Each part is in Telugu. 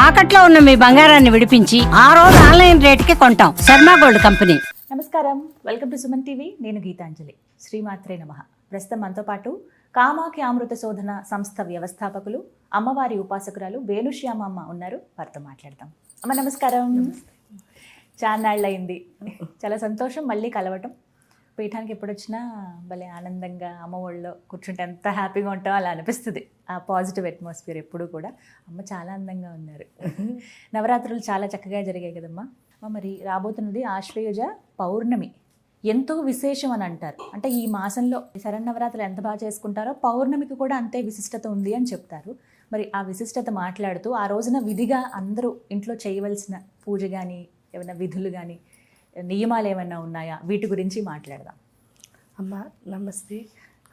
తాకట్లో ఉన్న మీ బంగారాన్ని విడిపించి ఆ రోజు ఆన్లైన్ రేటుకి కొంటాం. Sharma gold company. నమస్కారం, వెల్కమ్ టు సుమన్ టీవీ. నేను గీతాంజలి. శ్రీమాత్రే నమః. ప్రస్తుతం మనతో పాటు కామాఖ్య అమృత శోధన సంస్థ వ్యవస్థాపకులు, అమ్మవారి ఉపాసకురాలు వేణుశ్యామ అమ్మ ఉన్నారు. వారితో మాట్లాడదాం. అమ్మ నమస్కారం. చాన్నాళ్ళయింది, చాలా సంతోషం మళ్ళీ కలవటం. పీఠానికి ఎప్పుడు వచ్చినా భలే ఆనందంగా అమ్మ ఒళ్ళో కూర్చుంటే ఎంత హ్యాపీగా ఉంటామో అలా అనిపిస్తుంది. ఆ పాజిటివ్ అట్మాస్ఫియర్ ఎప్పుడు కూడా. అమ్మ చాలా అందంగా ఉన్నారు. నవరాత్రులు చాలా చక్కగా జరిగాయి కదమ్మా. మరి రాబోతున్నది ఆశ్వయుజ పౌర్ణమి, ఎంతో విశేషం అని అంటారు. అంటే ఈ మాసంలో శరన్నవరాత్రులు ఎంత బాగా చేసుకుంటారో పౌర్ణమికి కూడా అంతే విశిష్టత ఉంది అని చెప్తారు. మరి ఆ విశిష్టత మాట్లాడుతూ ఆ రోజున విధిగా అందరూ ఇంట్లో చేయవలసిన పూజ కానీ ఏమైనా విధులు కానీ నియమాలు ఏమైనా ఉన్నాయా, వీటి గురించి మాట్లాడదాం. అమ్మ నమస్తే.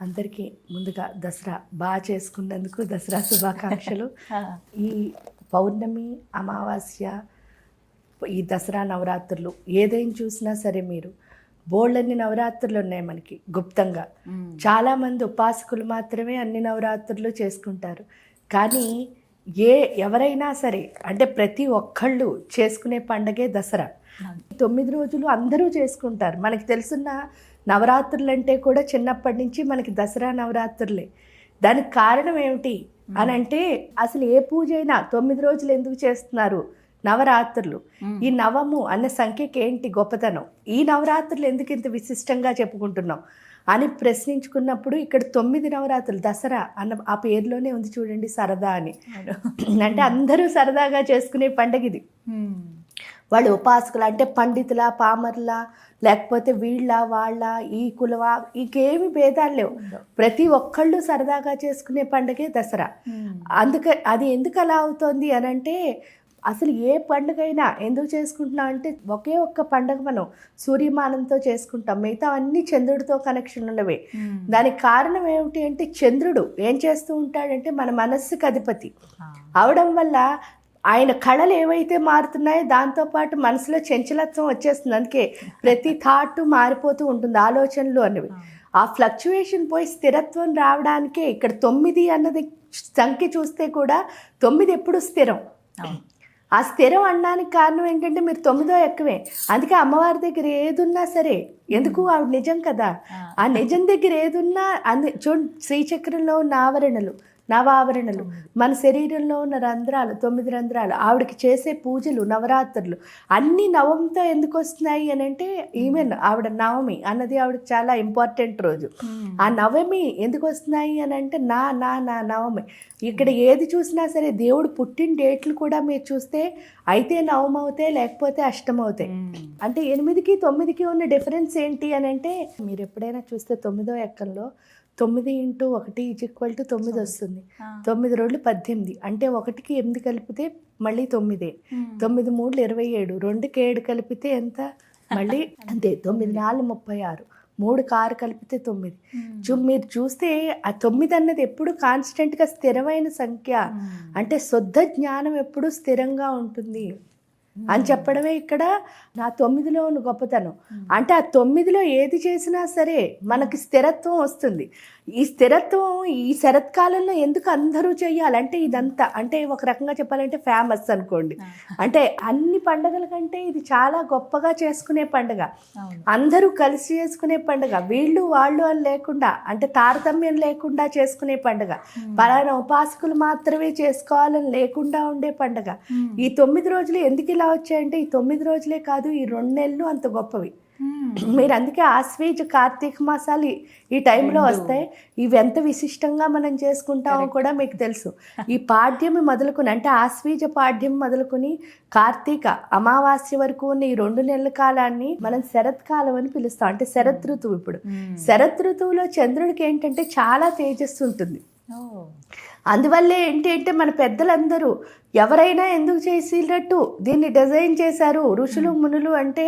అందరికీ ముందుగా దసరా బాగా చేసుకున్నందుకు దసరా శుభాకాంక్షలు. ఈ పౌర్ణమి, అమావాస్య, ఈ దసరా నవరాత్రులు ఏదైనా చూసినా సరే మీరు బోళ్ళన్ని నవరాత్రులు ఉన్నాయి మనకి గుప్తంగా. చాలామంది ఉపాసకులు మాత్రమే అన్ని నవరాత్రులు చేసుకుంటారు. కానీ ఎవరైనా సరే అంటే ప్రతి ఒక్కళ్ళు చేసుకునే పండగే దసరా. 9 రోజులు అందరూ చేసుకుంటారు. మనకి తెలుసున్న నవరాత్రులు అంటే కూడా చిన్నప్పటి నుంచి మనకి దసరా నవరాత్రులే. దానికి కారణం ఏమిటి అని అంటే, అసలు ఏ పూజ అయినా 9 రోజులు ఎందుకు చేస్తున్నారు? నవరాత్రులు. ఈ నవము అన్న సంఖ్యకి ఏంటి గొప్పతనం? ఈ నవరాత్రులు ఎందుకు ఇంత విశిష్టంగా చెప్పుకుంటున్నాం అని ప్రశ్నించుకున్నప్పుడు ఇక్కడ 9 నవరాత్రులు, దసరా అన్న ఆ పేరులోనే ఉంది చూడండి, సరదా అని. అంటే అందరూ సరదాగా చేసుకునే పండుగ ఇది. వాళ్ళు ఉపాసకులు అంటే పండితుల, పామర్ల, లేకపోతే వీళ్ళ వాళ్ళ, ఈ కులవా, ఇంకేమి భేదాలు లేవు. ప్రతి ఒక్కళ్ళు సరదాగా చేసుకునే పండుగే దసరా. అది ఎందుకు అలా అవుతుంది అని అంటే, అసలు ఏ పండుగ అయినా ఎందుకు చేసుకుంటున్నాం అంటే, ఒకే ఒక్క పండుగ మనం సూర్యమానంతో చేసుకుంటాం, మిగతా అన్ని చంద్రుడితో కనెక్షన్ ఉన్నవే. దానికి కారణం ఏమిటి అంటే, చంద్రుడు ఏం చేస్తూ ఉంటాడంటే మన మనస్సుకు అధిపతి అవడం వల్ల ఆయన కళలు ఏవైతే మారుతున్నాయో దాంతోపాటు మనసులో చంచలత్వం వచ్చేస్తుంది. అందుకే ప్రతి థాట్ మారిపోతూ ఉంటుంది, ఆలోచనలు అనేవి. ఆ ఫ్లక్చువేషన్ పోయి స్థిరత్వం రావడానికే ఇక్కడ 9 అన్నది సంఖ్య చూస్తే కూడా 9 ఎప్పుడు స్థిరం. ఆ స్థిరం అనడానికి కారణం ఏంటంటే మీరు 9వ ఎక్కువే. అందుకే అమ్మవారి దగ్గర ఏదున్నా సరే, ఎందుకు ఆవిడ నిజం కదా, ఆ నిజం దగ్గర ఏదున్నా చూడండి, శ్రీచక్రంలో ఉన్న ఆవరణలు, నవావరణలు, మన శరీరంలో ఉన్న రంధ్రాలు, 9 రంధ్రాలు, ఆవిడకి చేసే పూజలు, నవరాత్రులు అన్నీ నవంతో ఎందుకు వస్తున్నాయి అని అంటే, ఈవెన్ ఆవిడ నవమి అన్నది ఆవిడకి చాలా ఇంపార్టెంట్ రోజు. ఆ నవమి ఎందుకు వస్తున్నాయి అని అంటే, నా నవమి. ఇక్కడ ఏది చూసినా సరే దేవుడు పుట్టిన డేట్లు కూడా మీరు చూస్తే అయితే నవమి అవుతాయి, లేకపోతే అష్టమి అవుతాయి. అంటే 8కి 9కి ఉన్న డిఫరెన్స్ ఏంటి అని అంటే, మీరు ఎప్పుడైనా చూస్తే 9వ ఎక్కంలో 9 × 1 = 9 వస్తుంది. 9 రోడ్లు 18, అంటే 1కి 8 కలిపితే మళ్ళీ 9. 9 3 27, 2కి 7 కలిపితే ఎంత? మళ్ళీ అంతే. 9 4 36, 3కి 6 కలిపితే 9. మీరు చూస్తే ఆ 9 అన్నది ఎప్పుడు కాన్స్టెంట్గా స్థిరమైన సంఖ్య. అంటే శుద్ధ జ్ఞానం ఎప్పుడు స్థిరంగా ఉంటుంది అని చెప్పడమే ఇక్కడ నా 9లో ఉన్న గొప్పతనం. అంటే ఆ 9లో ఏది చేసినా సరే మనకి స్థిరత్వం వస్తుంది. ఈ స్థిరత్వం ఈ శరత్కాలంలో ఎందుకు అందరూ చెయ్యాలంటే, ఇదంతా అంటే ఒక రకంగా చెప్పాలంటే ఫేమస్ అనుకోండి. అంటే అన్ని పండుగల కంటే ఇది చాలా గొప్పగా చేసుకునే పండుగ, అందరూ కలిసి చేసుకునే పండుగ, వీళ్ళు వాళ్ళు అని లేకుండా, అంటే తారతమ్యం లేకుండా చేసుకునే పండుగ, పలానా ఉపాసకులు మాత్రమే చేసుకోవాలని లేకుండా ఉండే పండుగ. ఈ 9 రోజులు ఎందుకు ఇలా వచ్చాయంటే, ఈ 9 రోజులే కాదు, ఈ 2 నెలలు అంత గొప్పవి. మీరు అందుకే ఆశ్వీజ, కార్తీక మాసాలు ఈ టైంలో వస్తాయి. ఇవి ఎంత విశిష్టంగా మనం చేసుకుంటామో కూడా మీకు తెలుసు. ఈ పాడ్యమి మొదలుకొని, అంటే ఆశ్వీజ పాడ్యం మొదలుకొని కార్తీక అమావాస్య వరకు ఉన్న ఈ 2 నెలల కాలాన్ని మనం శరత్కాలం అని పిలుస్తాం. అంటే శరత్ ఋతువు. ఇప్పుడు శరత్ ఋతువులో చంద్రుడికి ఏంటంటే చాలా తేజస్సు ఉంటుంది. అందువల్లే ఏంటి అంటే, మన పెద్దలందరూ ఎవరైనా ఎందుకు చేసినట్టు దీన్ని డిజైన్ చేశారు ఋషులు మునులు అంటే,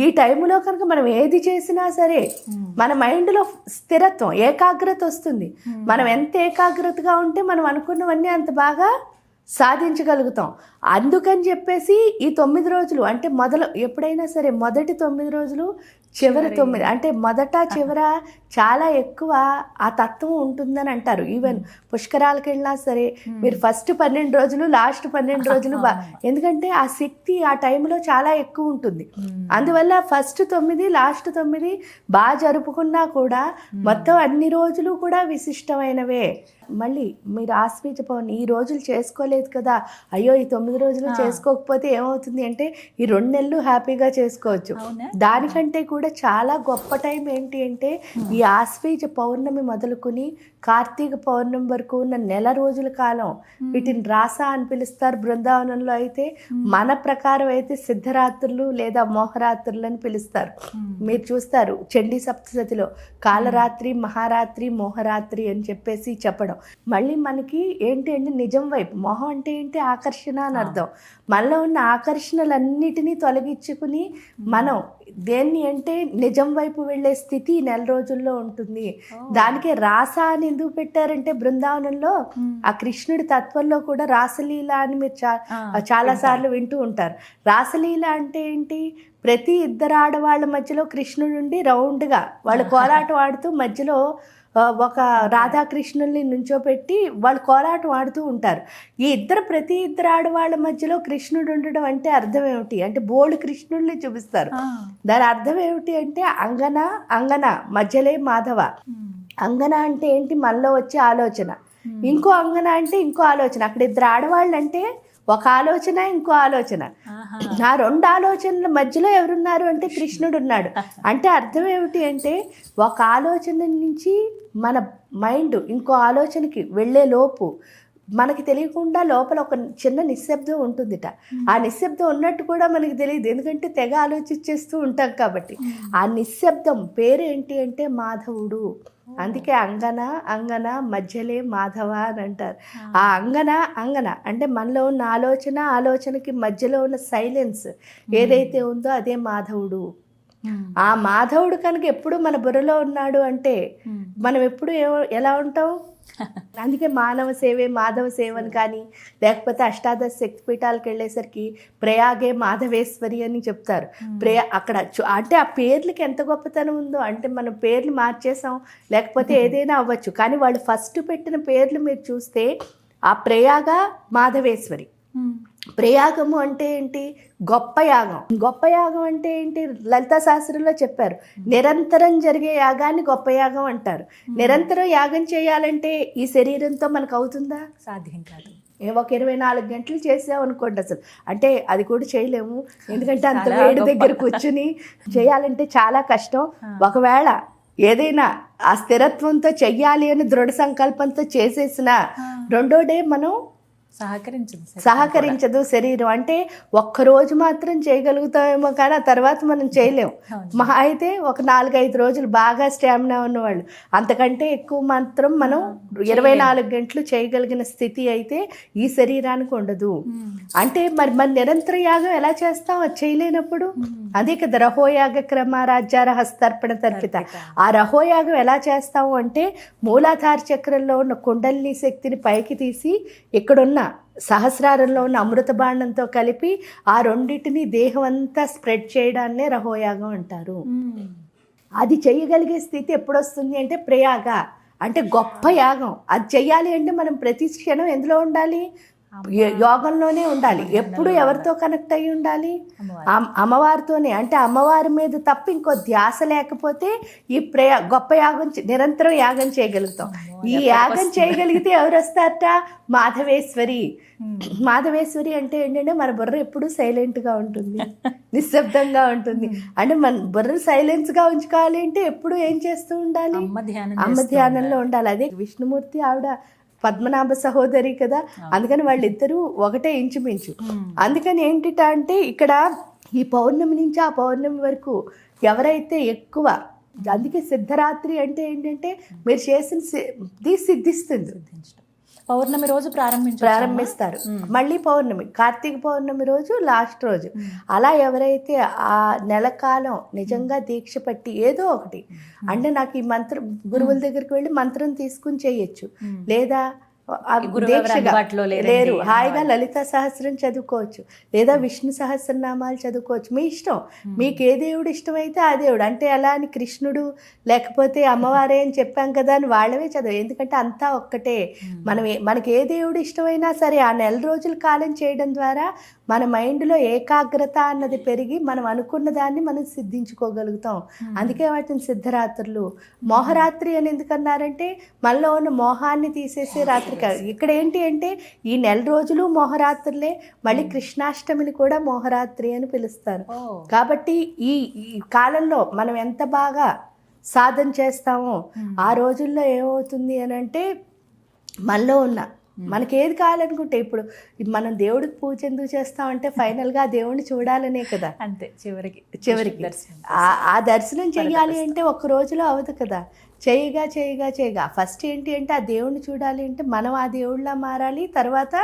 ఈ టైంలో కనుక మనం ఏది చేసినా సరే మన మైండ్లో స్థిరత్వం, ఏకాగ్రత వస్తుంది. మనం ఎంత ఏకాగ్రతగా ఉంటే మనం అనుకున్నవన్నీ అంత బాగా సాధించగలుగుతాం. అందుకని చెప్పేసి ఈ 9 రోజులు అంటే ఎప్పుడైనా సరే మొదటి 9 రోజులు చివరి 9 అంటే మొదట చివర చాలా ఎక్కువ ఆ తత్వం ఉంటుందని అంటారు. ఈవెన్ పుష్కరాలకు వెళ్ళినా సరే మీరు ఫస్ట్ 12 రోజులు లాస్ట్ 12 రోజులు ఎందుకంటే ఆ శక్తి ఆ టైంలో చాలా ఎక్కువ ఉంటుంది. అందువల్ల ఫస్ట్ 9 లాస్ట్ 9 బాగా జరుపుకున్నా కూడా మొత్తం అన్ని రోజులు కూడా విశిష్టమైనవే. మళ్ళీ మీరు ఆశ్వీజ పౌర్ణమి ఈ రోజులు చేసుకోలేదు కదా, అయ్యో ఈ 9 రోజులు చేసుకోకపోతే ఏమవుతుంది అంటే ఈ 2 నెలలు హ్యాపీగా చేసుకోవచ్చు. దానికంటే కూడా చాలా గొప్ప టైం ఏంటి అంటే ఈ ఆశ్వీజ పౌర్ణమి మొదలుకొని కార్తీక పౌర్ణమి వరకు ఉన్న నెల రోజుల కాలం. వీటిని రాస అని పిలుస్తారు బృందావనంలో. అయితే మన ప్రకారం అయితే సిద్ధరాత్రులు లేదా మోహరాత్రులు అని పిలుస్తారు. మీరు చూస్తారు చండీ సప్తశతిలో కాలరాత్రి, మహారాత్రి, మోహరాత్రి అని చెప్పేసి చెప్పడం. మళ్ళీ మనకి ఏంటి అంటే నిజం వైపు, మోహం అంటే ఏంటి, ఆకర్షణ అని అర్థం. మనలో ఉన్న ఆకర్షణలన్నిటినీ తొలగించుకుని మనం దేన్ని అంటే నిజం వైపు వెళ్ళే స్థితి నెల రోజుల్లో ఉంటుంది. దానికే రాస అని ఎందుకు పెట్టారంటే బృందావనంలో ఆ కృష్ణుడి తత్వంలో కూడా రాసలీల అని మీరు చాలా సార్లు వింటూ ఉంటారు. రాసలీల అంటే ఏంటి, ప్రతి ఇద్దరు ఆడవాళ్ళ మధ్యలో కృష్ణుడు ఉండి రౌండ్గా వాళ్ళు కోలాటం ఆడుతూ మధ్యలో ఒక రాధాకృష్ణుల్ని నుంచోపెట్టి వాళ్ళు కోలాటం ఆడుతూ ఉంటారు. ఈ ప్రతి ఇద్దరు ఆడవాళ్ళ మధ్యలో కృష్ణుడు ఉండడం అంటే అర్థం ఏమిటి అంటే బోల్డ్ కృష్ణుల్ని చూపిస్తారు. దాని అర్థం ఏమిటి అంటే అంగన మధ్యలే మాధవ. అంగన అంటే ఏంటి, మనలో వచ్చే ఆలోచన. ఇంకో అంగన అంటే ఇంకో ఆలోచన. అక్కడ ఇద్దరు ఆడవాళ్ళు అంటే ఒక ఆలోచన ఇంకో ఆలోచన. ఆ 2 ఆలోచనల మధ్యలో ఎవరున్నారు అంటే కృష్ణుడు ఉన్నాడు. అంటే అర్థం ఏమిటి అంటే ఒక ఆలోచన నుంచి మన మైండ్ ఇంకో ఆలోచనకి వెళ్ళే లోపు మనకి తెలియకుండా లోపల ఒక చిన్న నిశ్శబ్దం ఉంటుందిట. ఆ నిశ్శబ్దం ఉన్నట్టు కూడా మనకి తెలియదు, ఎందుకంటే తెగ ఆలోచించేస్తూ ఉంటాం కాబట్టి. ఆ నిశ్శబ్దం పేరు ఏంటి అంటే మాధవుడు. అందుకే అంగన మధ్యలే మాధవ అని అంటారు. ఆ అంగన అంటే మనలో ఉన్న ఆలోచనకి మధ్యలో ఉన్న సైలెన్స్ ఏదైతే ఉందో అదే మాధవుడు. ఆ మాధవుడు కనుక ఎప్పుడు మన బుర్రలో ఉన్నాడు అంటే మనం ఎప్పుడు ఎలా ఉంటాం. అందుకే మానవ సేవే మాధవ సేవని కానీ లేకపోతే అష్టాదశ శక్తిపీఠాలకు వెళ్ళేసరికి ప్రయాగే మాధవేశ్వరి అని చెప్తారు. అక్కడ అంటే ఆ పేర్లకి ఎంత గొప్పతనం ఉందో. అంటే మనం పేర్లు మార్చేసాం లేకపోతే ఏదైనా అవ్వచ్చు, కానీ వాళ్ళు ఫస్ట్ పెట్టిన పేర్లు మీరు చూస్తే ఆ ప్రయాగ మాధవేశ్వరి. ప్రయాగము అంటే ఏంటి, గొప్ప యాగం. గొప్ప యాగం అంటే ఏంటి, లలితా శాస్త్రంలో చెప్పారు, నిరంతరం జరిగే యాగాన్ని గొప్ప యాగం అంటారు. నిరంతరం యాగం చేయాలంటే ఈ శరీరంతో మనకు అవుతుందా, సాధ్యం కాదు. ఒక 24 గంటలు చేసామనుకోండి అసలు, అంటే అది కూడా చేయలేము, ఎందుకంటే అంత వేడి దగ్గర కూర్చుని చేయాలంటే చాలా కష్టం. ఒకవేళ ఏదైనా ఆ స్థిరత్వంతో చెయ్యాలి అని దృఢ సంకల్పంతో చేసేసిన 2వ డే మనం సహకరించదు శరీరం. అంటే ఒక్కరోజు మాత్రం చేయగలుగుతామేమో కానీ ఆ తర్వాత మనం చేయలేము. మహా అయితే ఒక 4-5 రోజులు బాగా స్టామినా ఉన్నవాళ్ళు, అంతకంటే ఎక్కువ మాత్రం మనం 24 గంటలు చేయగలిగిన స్థితి అయితే ఈ శరీరానికి ఉండదు. అంటే మరి నిరంతర యాగం ఎలా చేస్తాం అది చేయలేనప్పుడు? అదే కదా రహోయాగ క్రమరాజ్యార హస్తర్పణ తర్పిత. ఆ రహోయాగం ఎలా చేస్తాము అంటే మూలాధార చక్రంలో ఉన్న కుండలిని శక్తిని పైకి తీసి ఇక్కడున్న సహస్రారంలో ఉన్న అమృత బాండంతో కలిపి ఆ 2టిని దేహం అంతా స్ప్రెడ్ చేయడాన్నే రహోయాగం అంటారు. అది చేయగలిగే స్థితి ఎప్పుడు వస్తుంది అంటే ప్రయాగ అంటే గొప్ప యాగం. అది చెయ్యాలి అంటే మనం ప్రతి క్షణం ఎందులో ఉండాలి, యోగంలోనే ఉండాలి. ఎప్పుడు ఎవరితో కనెక్ట్ అయ్యి ఉండాలి, అమ్మవారితోనే. అంటే అమ్మవారి మీద తప్ప ఇంకో ధ్యాస లేకపోతే ఈ గొప్ప యాగం నిరంతరం యాగం చేయగలుగుతాం. ఈ యాగం చేయగలిగితే ఎవరు వస్తారట, మాధవేశ్వరి. మాధవేశ్వరి అంటే ఏంటంటే మన బుర్ర ఎప్పుడు సైలెంట్గా ఉంటుంది, నిశ్శబ్దంగా ఉంటుంది. అంటే మన బుర్ర సైలెన్స్గా ఉంచుకోవాలి అంటే ఎప్పుడు ఏం చేస్తూ ఉండాలి, అమ్మ ధ్యానంలో ఉండాలి. అదే విష్ణుమూర్తి ఆవిడ పద్మనాభ సహోదరి కదా, అందుకని వాళ్ళిద్దరూ ఒకటే ఇంచుమించు. అందుకని ఏంటిట అంటే ఇక్కడ ఈ పౌర్ణమి నుంచి ఆ పౌర్ణమి వరకు ఎవరైతే ఎక్కువ, అందుకే సిద్ధరాత్రి అంటే ఏంటంటే మీరు చేసిన సిద్ధిస్తుంది. పౌర్ణమి రోజు ప్రారంభిస్తారు, మళ్ళీ పౌర్ణమి కార్తీక పౌర్ణమి రోజు లాస్ట్ రోజు. అలా ఎవరైతే ఆ నెల కాలం నిజంగా దీక్ష పట్టి ఏదో ఒకటి అంటే నాకు ఈ మంత్రం గురువుల దగ్గరికి వెళ్ళి మంత్రం తీసుకుని చేయొచ్చు, లేదా గురువు ఎవరు అందుబాటులో లేరండి. లేరు, హాయిగా లలిత సహస్రం చదువుకోవచ్చు లేదా విష్ణు సహస్రనామాలు చదువుకోవచ్చు, మీ ఇష్టం. మీకు ఏ దేవుడు ఇష్టమైతే ఆ దేవుడు. అంటే అలా అని కృష్ణుడు లేకపోతే అమ్మవారే అని చెప్పాం కదా అని వాళ్ళవే చదువు, ఎందుకంటే అంతా ఒక్కటే. మనకి ఏ దేవుడు ఇష్టమైనా సరే ఆ నెల రోజుల కాలం చేయడం ద్వారా మన మైండ్లో ఏకాగ్రత అన్నది పెరిగి మనం అనుకున్న దాన్ని మనం సిద్ధించుకోగలుగుతాం. అందుకే వాటిని సిద్ధరాత్రులు. మోహరాత్రి అని ఎందుకన్నారంటే మనలో ఉన్న మోహాన్ని తీసేసే రాత్రి. ఇక్కడ ఏంటి అంటే ఈ నెల రోజులు మోహరాత్రులే, మళ్ళీ కృష్ణాష్టమిని కూడా మోహరాత్రి అని పిలుస్తారు. కాబట్టి ఈ కాలంలో మనం ఎంత బాగా సాధన చేస్తామో ఆ రోజుల్లో ఏమవుతుంది అని అంటే మనలో ఉన్న మనకి ఏది కావాలనుకుంటే, ఇప్పుడు మనం దేవుడికి పూజ ఎందుకు చేస్తామంటే ఫైనల్గా ఆ దేవుడిని చూడాలనే కదా. అంతే, చివరికి ఆ దర్శనం చెయ్యాలి అంటే ఒక్క రోజులో అవ్వదు కదా. చేయగా ఫస్ట్ ఏంటి అంటే ఆ దేవుడిని చూడాలి అంటే మనం ఆ దేవుడిలా మారాలి, తర్వాత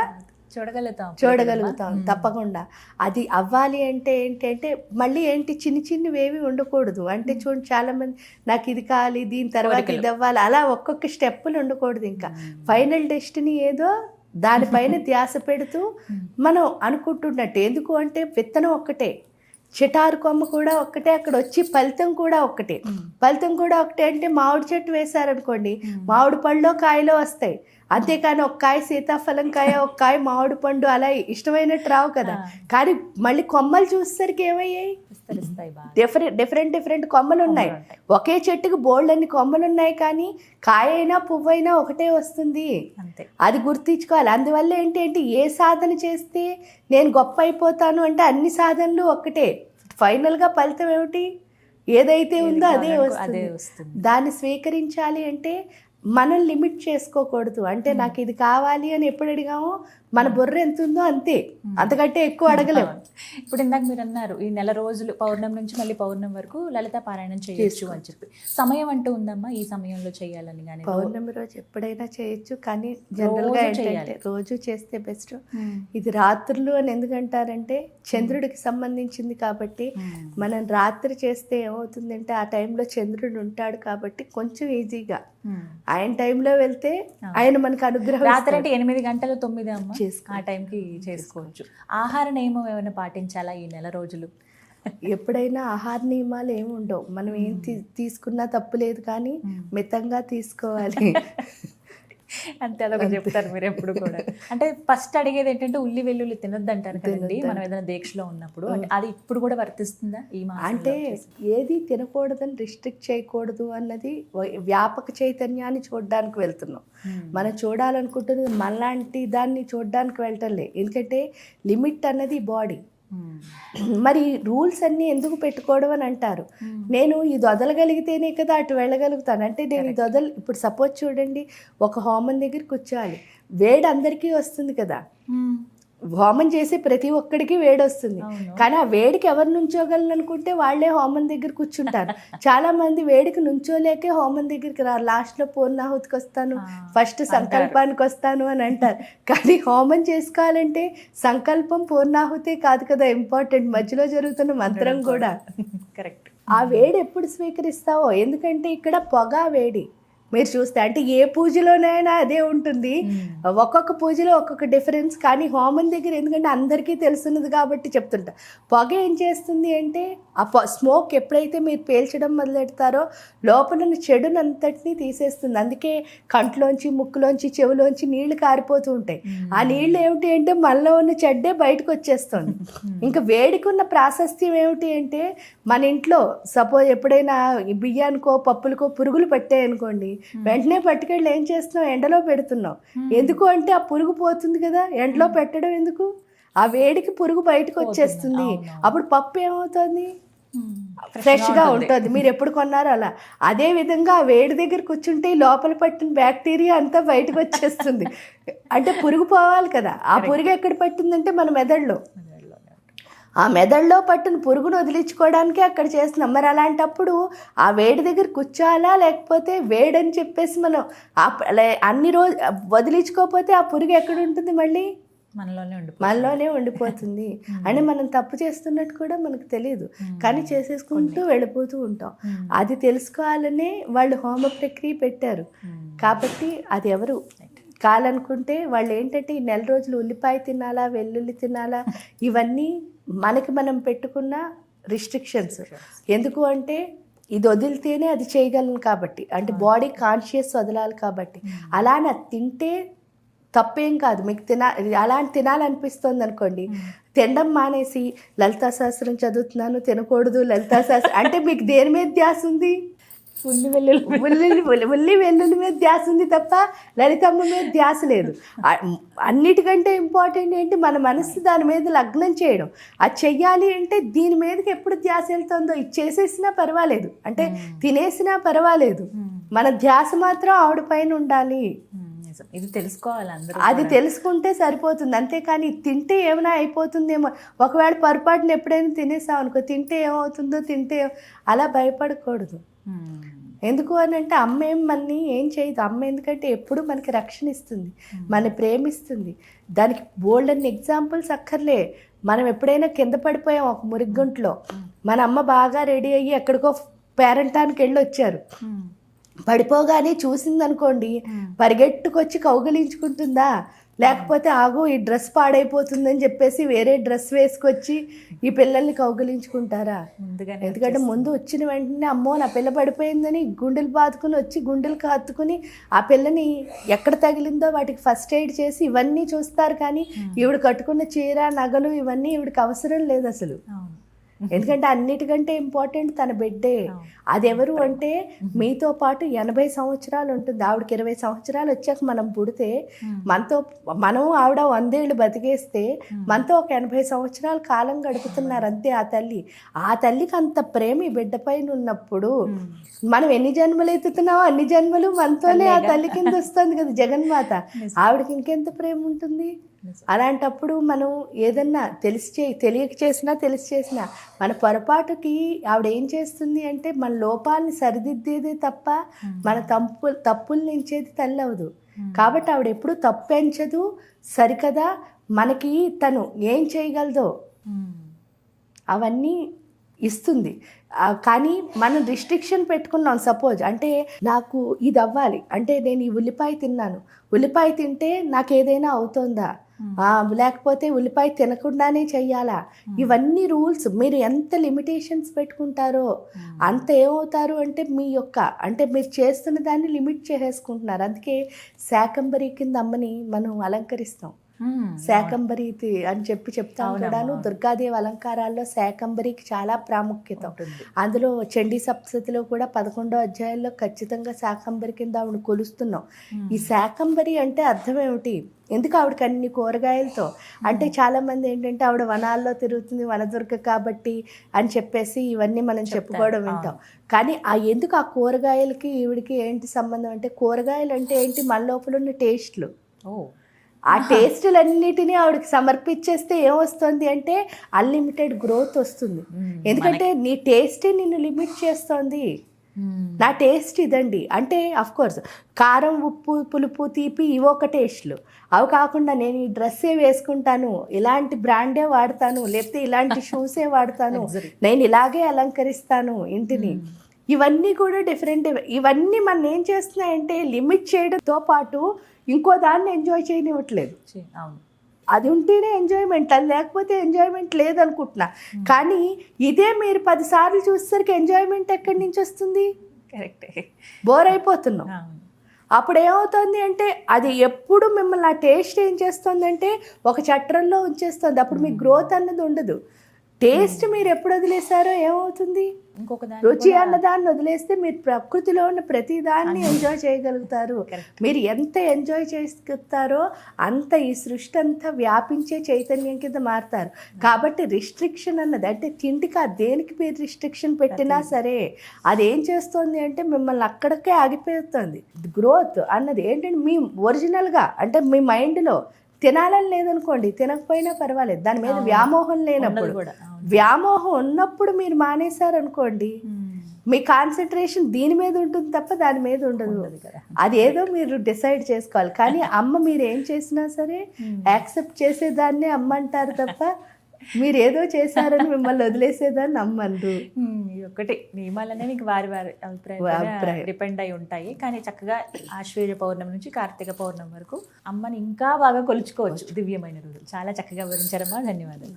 చూడగలుగుతాం తప్పకుండా. అది అవ్వాలి అంటే ఏంటి అంటే మళ్ళీ ఏంటి చిన్నవేవి ఉండకూడదు. అంటే చూడండి చాలా మంది నాకు ఇది కావాలి, దీని తర్వాత ఇది అవ్వాలి, అలా ఒక్కొక్క స్టెప్పులు ఉండకూడదు. ఇంకా ఫైనల్ డెస్టినీ ఏదో దానిపైన ధ్యాస పెడుతూ మనం అనుకుంటున్నట్టు. ఎందుకు అంటే విత్తనం ఒక్కటే, చిటారు కొమ్మ కూడా ఒక్కటే, అక్కడ వచ్చి ఫలితం కూడా ఒక్కటే. ఫలితం కూడా ఒకటే అంటే మామిడి చెట్టు వేశారనుకోండి, మామిడి పళ్ళలో కాయలో వస్తాయి. అంతేకాని ఒక కాయ సీతాఫలం కాయ, ఒక కాయ మామిడి పండు అలా ఇష్టమైనట్టు రావు కదా. కానీ మళ్ళీ కొమ్మలు చూసేసరికి ఏమయ్యాయి, డిఫరెంట్ కొమ్మలు ఉన్నాయి. ఒకే చెట్టుకు బోల్డ్ అన్ని కొమ్మలు ఉన్నాయి, కానీ కాయ అయినా పువ్వు అయినా ఒకటే వస్తుంది. అది గుర్తించుకోవాలి. అందువల్ల ఏంటి అంటే ఏ సాధన చేస్తే నేను గొప్ప అయిపోతాను అంటే అన్ని సాధనలు ఒక్కటే. ఫైనల్గా ఫలితం ఏమిటి, ఏదైతే ఉందో అదే వస్తుంది. దాన్ని స్వీకరించాలి అంటే మనం లిమిట్ చేసుకోకూడదు. అంటే నాకు ఇది కావాలి అని ఎప్పుడు అడిగామో మన బుర్ర ఎంత ఉందో అంతే, అంతకంటే ఎక్కువ అడగలేము. ఇప్పుడు ఇందాక మీరు అన్నారు ఈ నెల రోజులు పౌర్ణమి నుంచి మళ్ళీ పౌర్ణమి వరకు లలిత పారాయణం చేయొచ్చు అని చెప్పి. సమయం అంటూ ఉందమ్మా ఈ సమయంలో చేయాలని? కానీ పౌర్ణమి రోజు ఎప్పుడైనా చేయొచ్చు, కానీ జనరల్గా ఏంటంటే రోజు చేస్తే బెస్ట్. ఇది రాత్రులు అని ఎందుకంటారంటే చంద్రుడికి సంబంధించింది కాబట్టి మనం రాత్రి చేస్తే ఏమవుతుందంటే ఆ టైంలో చంద్రుడు ఉంటాడు కాబట్టి కొంచెం ఈజీగా ఆయన టైంలో వెళ్తే ఆయన మనకు అనుగ్రహం. రాత్రి అంటే 8 గంటలు 9 అమ్మ ఆ టైంకి చేసుకోవచ్చు. ఆహార నియమం ఏమైనా పాటించాలా ఈ నెల రోజులు? ఎప్పుడైనా ఆహార నియమాలు ఏమి ఉండవు. మనం ఏం తీసుకున్నా తప్పు లేదు, కానీ మితంగా తీసుకోవాలి. అంతే, అదొక చెప్తారు మీరు ఎప్పుడు కూడా. అంటే ఫస్ట్ అడిగేది ఏంటంటే ఉల్లి వెల్లుల్లి తినొద్దు అంటారు కదండి మనం ఏదైనా దీక్షలో ఉన్నప్పుడు. అది ఇప్పుడు కూడా వర్తిస్తుందా ఈ మాసం? అంటే ఏది తినకూడదని రిస్ట్రిక్ట్ చేయకూడదు అన్నది వ్యాపక చైతన్యాన్ని చూడడానికి వెళ్తున్నాం. మనం చూడాలనుకుంటుంది మనలాంటి దాన్ని చూడడానికి వెళ్ళటంలే. ఎందుకంటే లిమిట్ అన్నది బాడీ. మరి రూల్స్ అన్నీ ఎందుకు పెట్టుకోవడం అని అంటారు. నేను ఇది వదలగలిగితేనే కదా అటు వెళ్ళగలుగుతాను. అంటే నేను ఇది ఇప్పుడు సపోజ్ చూడండి, ఒక హోమం దగ్గర కూర్చోవాలి, వేడి అందరికీ వస్తుంది కదా. హోమం చేసే ప్రతి ఒక్కడికి వేడి వస్తుంది, కానీ ఆ వేడికి ఎవరు నుంచోగలను అనుకుంటే వాళ్ళే హోమం దగ్గర కూర్చుంటారు. చాలా మంది వేడికి నుంచోలేకే హోమం దగ్గరికి రారు. లాస్ట్లో పూర్ణాహుతికి వస్తాను, ఫస్ట్ సంకల్పానికి వస్తాను అని అంటారు. కానీ హోమం చేసుకోవాలంటే సంకల్పం పూర్ణాహుతే కాదు కదా ఇంపార్టెంట్, మధ్యలో జరుగుతున్న మంత్రం కూడా. కరెక్ట్. ఆ వేడి ఎప్పుడు స్వీకరిస్తావో, ఎందుకంటే ఇక్కడ పొగ వేడి మీరు చూస్తే, అంటే ఏ పూజలోనైనా అదే ఉంటుంది. ఒక్కొక్క పూజలో ఒక్కొక్క డిఫరెన్స్. కానీ హోమం దగ్గర ఎందుకంటే అందరికీ తెలుసున్నది కాబట్టి చెప్తుంటా. పొగ ఏం చేస్తుంది అంటే ఆ స్మోక్ ఎప్పుడైతే మీరు పేల్చడం మొదలెడతారో లోపల ఉన్న చెడునంతటినీ తీసేస్తుంది. అందుకే కంట్లోంచి, ముక్కులోంచి, చెవులోంచి నీళ్లు కారిపోతూ ఉంటాయి. ఆ నీళ్ళు ఏమిటి అంటే మనలో ఉన్న చెడ్డే బయటకు వచ్చేస్తుంది. ఇంకా వేడికున్న ప్రాశస్త్యం ఏమిటి అంటే మన ఇంట్లో సపోజ్ ఎప్పుడైనా బియ్యానికో పప్పులకో పురుగులు పట్టాయనుకోండి, వెంటనే పట్టుకెళ్ళి ఏం చేస్తున్నావు, ఎండలో పెడుతున్నావు. ఎందుకు అంటే ఆ పురుగు పోతుంది కదా. ఎండలో పెట్టడం ఎందుకు, ఆ వేడికి పురుగు బయటకు వచ్చేస్తుంది. అప్పుడు పప్పు ఏమవుతుంది, ఫ్రెష్గా ఉంటుంది. మీరు ఎప్పుడు కొన్నారో అలా. అదే విధంగా ఆ వేడి దగ్గర కూర్చుంటే లోపల పట్టిన బ్యాక్టీరియా అంతా బయటకు వచ్చేస్తుంది. అంటే పురుగు పోవాలి కదా. ఆ పురుగు ఎక్కడ పట్టిందంటే మన మెదడులో. ఆ మెదడులో పట్టిన పురుగును వదిలించుకోవడానికి అక్కడ చేస్తున్నాం. మరి అలాంటప్పుడు ఆ వేడి దగ్గర కూర్చోాలా, లేకపోతే వేడని చెప్పేసి మనం అన్ని రోజు వదిలించుకోకపోతే ఆ పురుగు ఎక్కడ ఉంటుంది, మళ్ళీ మనలోనే ఉండిపోతుంది. అంటే మనం తప్పు చేస్తున్నట్టు కూడా మనకు తెలియదు, కానీ చేసేసుకుంటూ వెళ్ళిపోతూ ఉంటాం. అది తెలుసుకోవాలనే వాళ్ళు హోమ ప్రక్రియ పెట్టారు. కాబట్టి అది ఎవరు కాలనుకుంటే వాళ్ళు ఏంటంటే ఈ నెల రోజులు ఉల్లిపాయ తినాలా, వెల్లుల్లి తినాలా, ఇవన్నీ మనకి మనం పెట్టుకున్న రిస్ట్రిక్షన్స్. ఎందుకు అంటే ఇది వదిలితేనే అది చేయగలను కాబట్టి, అంటే బాడీ కాన్షియస్ వదలాలి కాబట్టి. అలానే అది తింటే తప్పేం కాదు. మీకు అలాంటి తినాలనిపిస్తుంది అనుకోండి, తినడం మానేసి లలితా సహస్రం చదువుతున్నాను, తినకూడదు లలితా సహస్రం అంటే మీకు దేని మీద ధ్యాస ఉంది? ఉల్లి వెల్లుల్లి మీద ధ్యాస ఉంది తప్ప లలితమ్మ మీద ధ్యాస లేదు. అన్నిటికంటే ఇంపార్టెంట్ ఏంటి, మన మనసు దాని మీద లగ్నం చేయడం. అది చెయ్యాలి అంటే దీని మీదకి ఎప్పుడు ధ్యాస వెళ్తుందో, ఇది చేసేసినా పర్వాలేదు, అంటే తినేసినా పర్వాలేదు, మన ధ్యాస మాత్రం ఆవిడ పైన ఉండాలి. ఇది తెలుసుకోవాలి అందరూ. అది తెలుసుకుంటే సరిపోతుంది. అంతేకాని తింటే ఏమైనా అయిపోతుందేమో, ఒకవేళ పొరపాటున ఎప్పుడైనా తినేసాం అనుకో, తింటే ఏమవుతుందో, అలా భయపడకూడదు. ఎందుకు అని అంటే అమ్మ మనని ఏం చేయదు. అమ్మ ఎందుకంటే ఎప్పుడు మనకి రక్షణ ఇస్తుంది, మన ప్రేమిస్తుంది. దానికి బోల్డ్ అన్ని ఎగ్జాంపుల్స్ అక్కర్లే. మనం ఎప్పుడైనా కింద పడిపోయాం ఒక మురిగ్గొంట్లో, మన అమ్మ బాగా రెడీ అయ్యి ఎక్కడికో పేరంటానికి వెళ్ళి వచ్చారు, పడిపోగానే చూసిందనుకోండి, పరిగెట్టుకొచ్చి కౌగిలించుకుంటుందా? లేకపోతే ఆగు ఈ డ్రెస్ పాడైపోతుందని చెప్పేసి వేరే డ్రెస్ వేసుకొచ్చి ఈ పిల్లల్ని కౌగిలించుకుంటారా? ఎందుకంటే ముందు వచ్చిన వెంటనే అమ్మో నా పిల్ల పడిపోయిందని గుండెలు బాదుకుని వచ్చి గుండెలకు హత్తుకుని ఆ పిల్లని ఎక్కడ తగిలిందో వాటికి ఫస్ట్ ఎయిడ్ చేసి ఇవన్నీ చూస్తారు. కానీ ఈవిడ కట్టుకున్న చీర, నగలు ఇవన్నీ ఈవిడికి అవసరం లేదు అసలు. ఎందుకంటే అన్నిటికంటే ఇంపార్టెంట్ తన బిడ్డే. అది ఎవరు అంటే మీతో పాటు 80 సంవత్సరాలు ఉంటుంది. ఆవిడకి 20 సంవత్సరాలు వచ్చాక మనం పుడితే మనం ఆవిడ 100 ఏళ్ళు బతికేస్తే మనతో ఒక 80 సంవత్సరాల కాలం గడుపుతున్నారు అంతే ఆ తల్లికి అంత ప్రేమ ఈ బిడ్డ పైన ఉన్నప్పుడు మనం ఎన్ని జన్మలు ఎత్తుతున్నామో అన్ని జన్మలు మనతోనే ఆ తల్లి కింద వస్తుంది కదా జగన్మాత. ఆవిడకి ఇంకెంత ప్రేమ ఉంటుంది. అలాంటప్పుడు మనం ఏదన్నా తెలియక చేసినా తెలిసి చేసినా మన పొరపాటుకి ఆవిడ ఏం చేస్తుంది అంటే మన లోపాలని సరిదిద్దేదే తప్ప మన తప్పులు నించేది తల్లి అవదు. కాబట్టి ఆవిడ ఎప్పుడు తప్పెంచదు. సరికదా మనకి తను ఏం చేయగలదో అవన్నీ ఇస్తుంది. కానీ మనం రిస్ట్రిక్షన్ పెట్టుకున్నాం. సపోజ్ అంటే నాకు ఇది అవ్వాలి అంటే నేను ఈ ఉల్లిపాయ తిన్నాను, ఉల్లిపాయ తింటే నాకు ఏదైనా అవుతుందా, లేకపోతే ఉల్లిపాయ తినకుండానే చెయ్యాలా, ఇవన్నీ రూల్స్. మీరు ఎంత లిమిటేషన్స్ పెట్టుకుంటారో అంత ఏమవుతారు అంటే అంటే మీరు చేస్తున్న దాన్ని లిమిట్ చేసేసుకుంటున్నారు. అందుకే శాకంబరి కింద అమ్మని మనం అలంకరిస్తాం. శాకంబరి అని చెప్తాం కూడాను. దుర్గాదేవి అలంకారాల్లో శాకంబరికి చాలా ప్రాముఖ్యత. అందులో చండీ సప్తశతిలో కూడా 11వ అధ్యాయంలో ఖచ్చితంగా శాకంబరి కింద ఆవిడ కొలుస్తున్నాం. ఈ శాకంబరి అంటే అర్థం ఏమిటి? ఎందుకు ఆవిడకి అన్ని కూరగాయలతో అంటే చాలామంది ఏంటంటే ఆవిడ వనాల్లో తిరుగుతుంది, వనదుర్గ కాబట్టి అని చెప్పేసి ఇవన్నీ మనం చెప్పుకోవడం వింటాం. కానీ ఎందుకు ఆ కూరగాయలకి ఈవిడికి ఏంటి సంబంధం అంటే, కూరగాయలు అంటే ఏంటి, మన లోపల ఉన్న టేస్ట్లు. ఆ టేస్టులన్నిటినీ ఆవిడకి సమర్పించేస్తే ఏమొస్తుంది అంటే అన్లిమిటెడ్ గ్రోత్ వస్తుంది. ఎందుకంటే నీ టేస్టే నిన్ను లిమిట్ చేస్తుంది. నా టేస్ట్ ఇదండి అంటే అఫ్కోర్స్ కారం, ఉప్పు, పులుపు, తీపి ఇవి ఒక టేస్ట్లు. అవి కాకుండా నేను ఈ డ్రెస్సే వేసుకుంటాను, ఇలాంటి బ్రాండే వాడతాను, లేకపోతే ఇలాంటి షూసే వాడతాను, నేను ఇలాగే అలంకరిస్తాను ఇంటిని, ఇవన్నీ కూడా డిఫరెంట్. ఇవన్నీ మనం ఏం చేస్తున్నాయంటే లిమిట్ చేయడంతో పాటు ఇంకో దాన్ని ఎంజాయ్ చేయనివ్వట్లేదు. అది ఉంటేనే ఎంజాయ్మెంట్, అది లేకపోతే ఎంజాయ్మెంట్ లేదనుకుంటున్నా. కానీ ఇదే మీరు 10 సార్లు చూసేసరికి ఎంజాయ్మెంట్ ఎక్కడి నుంచి వస్తుంది? కరెక్టే, బోర్ అయిపోతున్నాం. అప్పుడు ఏమవుతుంది అంటే అది ఎప్పుడు మిమ్మల్ని ఆ టేస్ట్ ఏం చేస్తుంది అంటే ఒక చట్రంలో ఉంచేస్తుంది. అప్పుడు మీకు గ్రోత్ అన్నది ఉండదు. టేస్ట్ మీరు ఎప్పుడు వదిలేసారో ఏమవుతుంది? రుచి అన్నదాన్ని వదిలేస్తే మీరు ప్రకృతిలో ఉన్న ప్రతి దాన్ని ఎంజాయ్ చేయగలుగుతారు. మీరు ఎంత ఎంజాయ్ చేస్తారో అంత ఈ సృష్టి అంతా వ్యాపించే చైతన్యం కింద మారుతారు. కాబట్టి రిస్ట్రిక్షన్ అన్నది అంటే తిండికి దేనికి మీరు రిస్ట్రిక్షన్ పెట్టినా సరే అదేం చేస్తుంది అంటే మిమ్మల్ని అక్కడికే ఆగిపోతుంది. గ్రోత్ అన్నది ఏంటంటే మీ ఒరిజినల్గా అంటే మీ మైండ్లో తినాలని లేదనుకోండి, తినకపోయినా పర్వాలేదు, దాని మీద వ్యామోహం లేనప్పుడు. వ్యామోహం ఉన్నప్పుడు మీరు మానేశారనుకోండి, మీ కాన్సన్ట్రేషన్ దీని మీద ఉంటుంది తప్ప దాని మీద ఉండదు. అదేదో మీరు డిసైడ్ చేసుకోవాలి. కానీ అమ్మ మీరు ఏం చేసినా సరే యాక్సెప్ట్ చేసేదాన్ని అమ్మ అంటారు తప్ప మీరు ఏదో చేశారని మిమ్మల్ని వదిలేసేదాన్ని అమ్మ అనరు. ఒక్కటి నియమాలనే మీకు వారి వారి అభిప్రాయం డిపెండ్ అయి ఉంటాయి. కానీ చక్కగా ఆశ్వేజ పౌర్ణమి నుంచి కార్తీక పౌర్ణమి వరకు అమ్మని ఇంకా బాగా కొలుచుకోవచ్చు దివ్యమైన రోజు. చాలా చక్కగా వివరించారమ్మా, ధన్యవాదాలు.